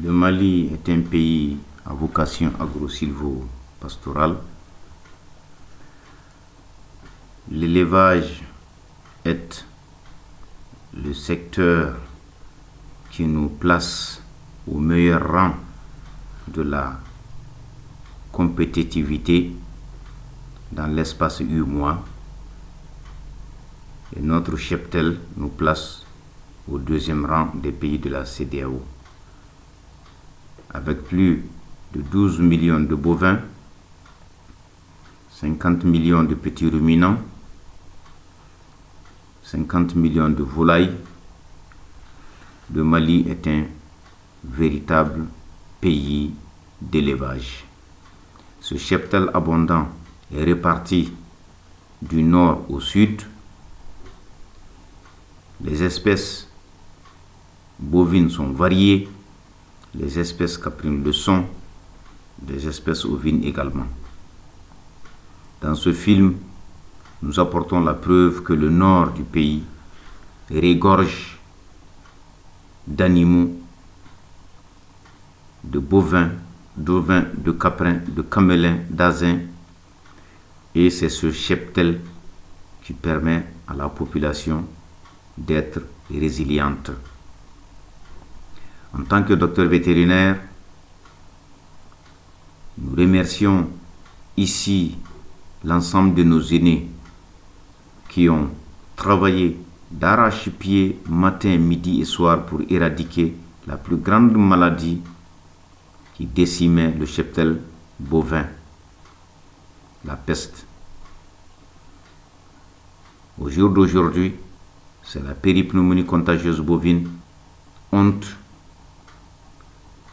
Le Mali est un pays à vocation agro-silvo-pastorale. L'élevage est le secteur qui nous place au meilleur rang de la compétitivité dans l'espace UEMOA, et notre cheptel nous place au deuxième rang des pays de la CEDEAO. Avec plus de 12 millions de bovins, 50 millions de petits ruminants, 50 millions de volailles, le Mali est un véritable pays d'élevage. Ce cheptel abondant est réparti du nord au sud. Les espèces bovines sont variées, les espèces caprines le sont, les espèces ovines également. Dans ce film, nous apportons la preuve que le nord du pays regorge d'animaux, de bovins, d'ovins, de caprins, de camelins, d'asins, et c'est ce cheptel qui permet à la population d'être résiliente. En tant que docteur vétérinaire, nous remercions ici l'ensemble de nos aînés qui ont travaillé d'arrache-pied matin, midi et soir pour éradiquer la plus grande maladie qui décimait le cheptel bovin, la peste. Au jour d'aujourd'hui, c'est la péripneumonie contagieuse bovine, honte.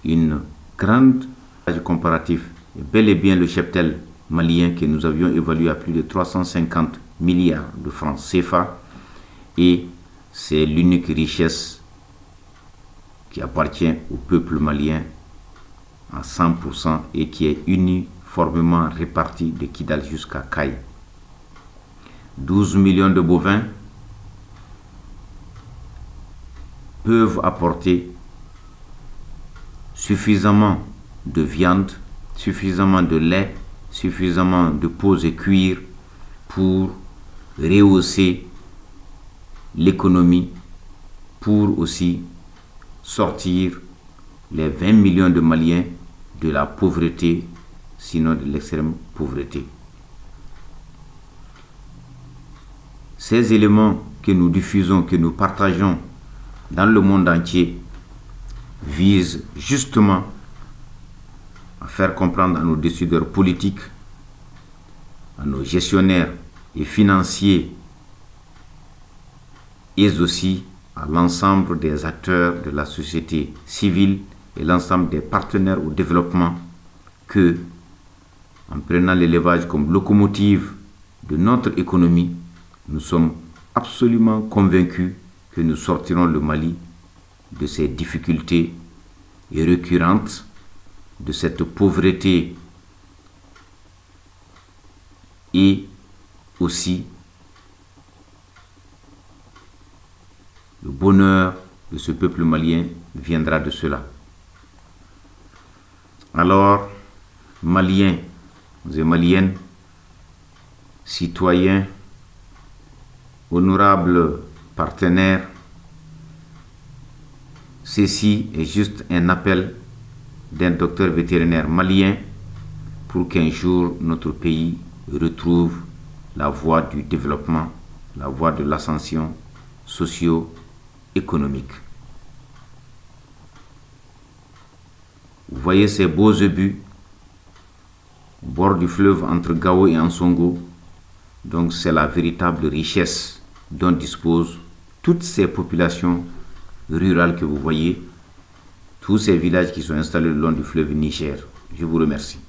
Une grande comparatif est bel et bien le cheptel malien que nous avions évalué à plus de 350 milliards de francs CFA, et c'est l'unique richesse qui appartient au peuple malien à 100% et qui est uniformément répartie de Kidal jusqu'à Kayes. 12 millions de bovins peuvent apporter suffisamment de viande, suffisamment de lait, suffisamment de peaux et cuir pour rehausser l'économie, pour aussi sortir les 20 millions de Maliens de la pauvreté, sinon de l'extrême pauvreté. Ces éléments que nous diffusons, que nous partageons dans le monde entier, visent justement à faire comprendre à nos décideurs politiques, à nos gestionnaires et financiers, et aussi à l'ensemble des acteurs de la société civile et l'ensemble des partenaires au développement, que, en prenant l'élevage comme locomotive de notre économie, nous sommes absolument convaincus que nous sortirons le Mali de ces difficultés récurrentes, de cette pauvreté, et aussi le bonheur de ce peuple malien viendra de cela. Alors, Maliens et Maliennes, citoyens, honorables partenaires, ceci est juste un appel d'un docteur vétérinaire malien pour qu'un jour notre pays retrouve la voie du développement, la voie de l'ascension socio-économique. Vous voyez ces beaux ébus au bord du fleuve entre Gao et Ansongo. Donc c'est la véritable richesse dont disposent toutes ces populations rurales que vous voyez, tous ces villages qui sont installés le long du fleuve Niger. Je vous remercie.